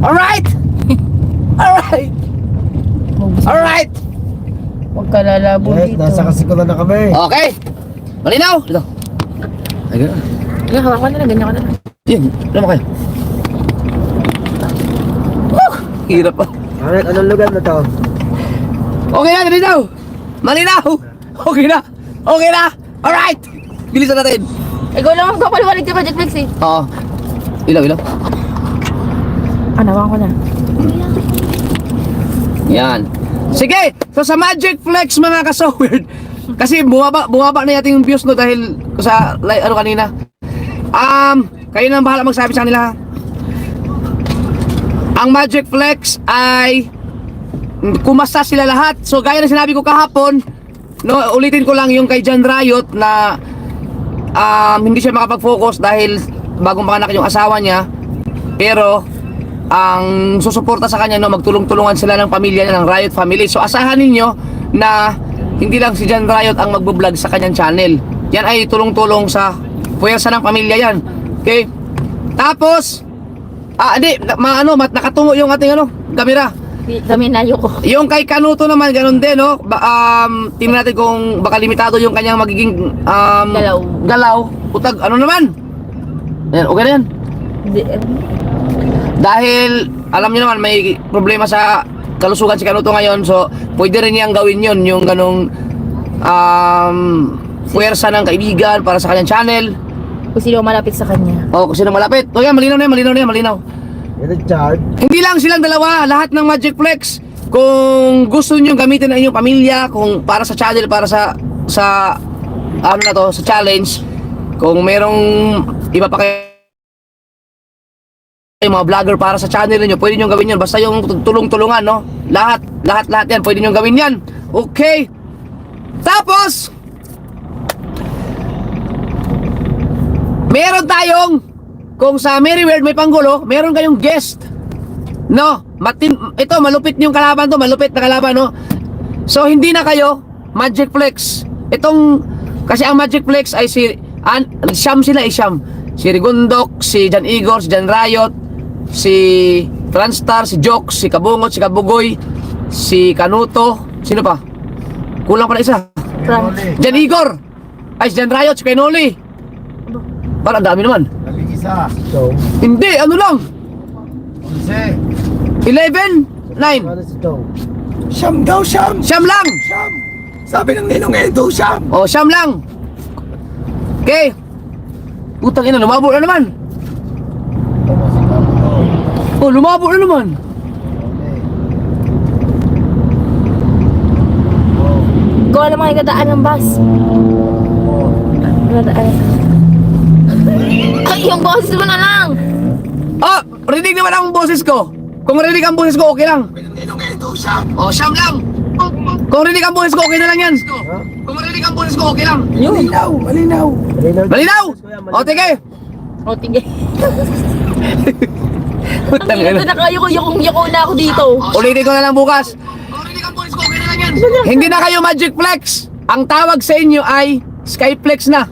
Alright! Alright! Alright! Huwag ka lalabo Yes, dito. nasa kasikulan na kami. Okay! Malinaw! Dito. Ay, gano'n. Ganyan, hawakan na lang, ganyan ka na lang. Yan, alam mo kayo. Hirap pa. Alright, anong lugar na to? Okay na, malinaw! Malinaw! Okay na! Okay na! Alright! Bilisan natin! Ikaw lang ang papaliwanag sa Project Flex eh. Oo. Ilaw, ilaw. Nawakan ko na. Yan. Sige! So sa Magic Flex mga kasowerd, kasi bumaba na yating yung views no dahil sa ano kanina. Kayo na bahala magsabi sa kanila. Ang Magic Flex ay kumasta sila lahat. So gaya na sinabi ko kahapon, no, ulitin ko lang yung kay John Riot na hindi siya makapag-focus dahil bagong panganak yung asawa niya. Pero ang susuporta sa kanya, no, magtulong-tulungan sila ng pamilya niya, ng Riot family. So asahan ninyo na hindi lang si John Riot ang magbo-vlog sa kanyang channel. Yan ay tulong-tulong sa puwersa ng pamilya yan. Okay? Tapos nakatungo yung ating kamera. Kami nayo ko. Yung kay Kanuto naman ganun din, no. Tingnan natin kung baka limitado yung kanyang magiging galaw. Utag ano naman? Yan, okay na yan. Dahil alam niyo naman may problema sa kalusugan si Kanuto ngayon, so pwede rin niyang gawin yun, yung ganong puwersa ng kaibigan para sa kanyang channel. Kung sino malapit sa kanya. Kung sino malapit. O yan, malinaw na yan, malinaw. Richard. Hindi lang silang dalawa, lahat ng Magic Flex. Kung gusto niyo gamitin ang inyong pamilya, kung para sa channel, para sa sa challenge, kung merong iba pa kayo mga vlogger para sa channel niyo, pwede niyo gawin 'yon. Basta yung tulong-tulungan, no? Lahat yan, pwede niyo gawin 'yan. Okay. Tapos meron tayong, kung sa Merry World may panggulo, meron kayong guest. No, ito malupit yung kalaban to, malupit na kalaban, no. So hindi na kayo Magic Flex. Kasi ang Magic Flex ay Siyam sila. Si Rigundok, si Jan Igor, si Jan Riot, si Transtar, si Jokes, si Kabungot, si Kabugoy, si Kanuto, sino pa? Kulang pa na isa. Jan Igor. Ay, si Jan Riot, si Kainoli. Parang dami naman. Nag-isa. So, Hindi, ano lang? 11, 9. ano si Joe? Siyam daw, siyam! Siyam lang. Siyam! Sabi ng Ninong Edo, siyam! O, siyam lang. Okay. Putang ina, lumabo na naman. Oh, lumabo na naman. Ikaw alam mga igadaan ng bus. Igadaan. Ay, yung boses mo na lang! Oh, rinig naman ang boses ko. Kung rinig ang boses ko, okay lang. Ninong Edo, siyam! Oh, siyam lang. Kung rinig ang boses ko, okay na lang yan. Kung rinig ang boses ko, okay lang. Malinaw, malinaw! Malinaw? O, tige. O, tige. Putang Ang ina ina. na kayo ko, yoko na ako dito. Ulitin ko na lang bukas. Hindi na kayo Magic Flex. Ang tawag sa inyo ay Skyflex na.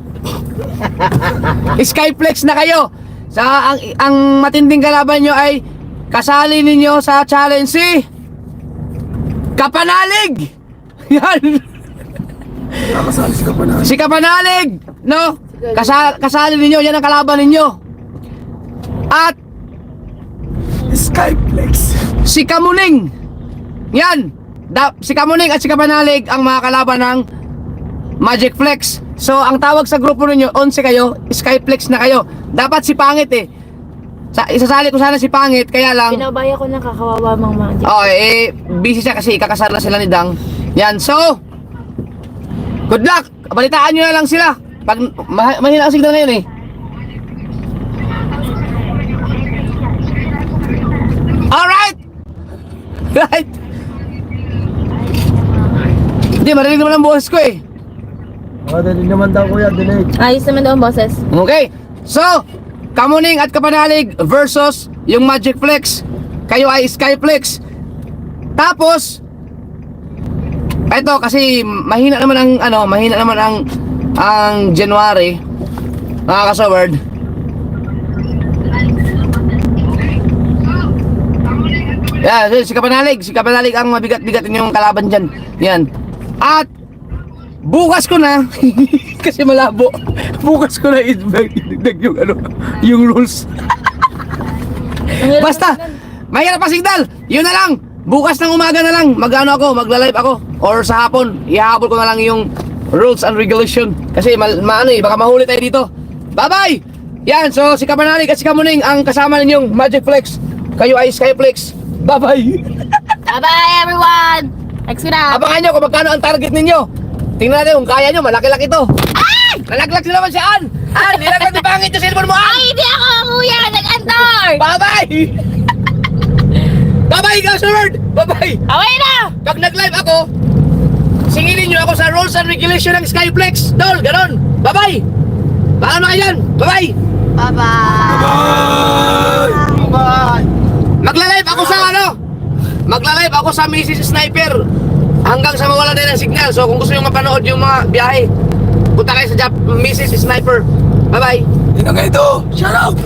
Skyflex na kayo. Ang matinding kalaban nyo ay kasali ninyo sa challenge si Kapanalig. Yan. Nakasali si Kapanalig. Si Kapanalig, no? Kasali ninyo, yan ang kalaban ninyo. At Skyflex. si Kamuning. Yan. Si Kamuning at si Kapanalig ang mga kalaban ng Magic Flex. So ang tawag sa grupo ninyo, 11 kayo, Skyflex na kayo. Dapat si Pangit isasali ko sana si Pangit, kaya lang Pinabaya ko na kakawawa mga magic. busy siya kasi ikakasal na sila ni Dang. Yan, so good luck. Balitaan nyo na lang sila. Pag mahina ang signal ngayon eh. Alright. Right. Hindi, marinig naman ang boses ko eh. Dali naman daw kuya, dinig. Ayos naman daw ang boses. Okay. So, Kamuning at Kapanalig versus yung Magic Flex. Kayo ay Skyflex. Tapos eto kasi mahina naman ang January. Mga kasaward. Yan, si Kapanalig ang mabigat-bigatin yung kalaban dyan. Yan. At bukas ko na kasi malabo. Bukas ko na idagdag yung yung rules. Basta, mahirap pa signal. Yun na lang. Bukas ng umaga na lang, magla-live ako. Or sa hapon, ihahabol ko na lang yung rules and regulation. Kasi baka mahuli tayo dito. Bye-bye! Yan, so si Kapanalig at si Kamuning ang kasama ninyong Magic Flex. Kayo ay Skyflex. Bye-bye! Bye-bye, everyone! Next week na. Abangan nyo kung magkano ang target ninyo. Tingnan natin kung kaya nyo, malaki-laki to. Ay! Nalaglag sila man si Ann! Ann, nilaglag ni pangit yung cellphone mo, Ay, Ann! hindi ako, kuya! Nag-antor! Bye-bye! Bye-bye, ikaw, Sword! Bye-bye! Away na! Pag nag-live ako, singilin nyo ako sa rules and regulation ng Skyflex. Dol, ganon. Bye-bye! Baka mga yan. Bye-bye! Bye-bye! Bye! Magla-live ako sa Magla-live ako sa Mrs. Sniper hanggang sa mawala na ng signal. So kung gusto nyo mapanood yung mga biyahe, punta kayo sa Mrs. Sniper. Bye-bye! Ninong Edo, shout out!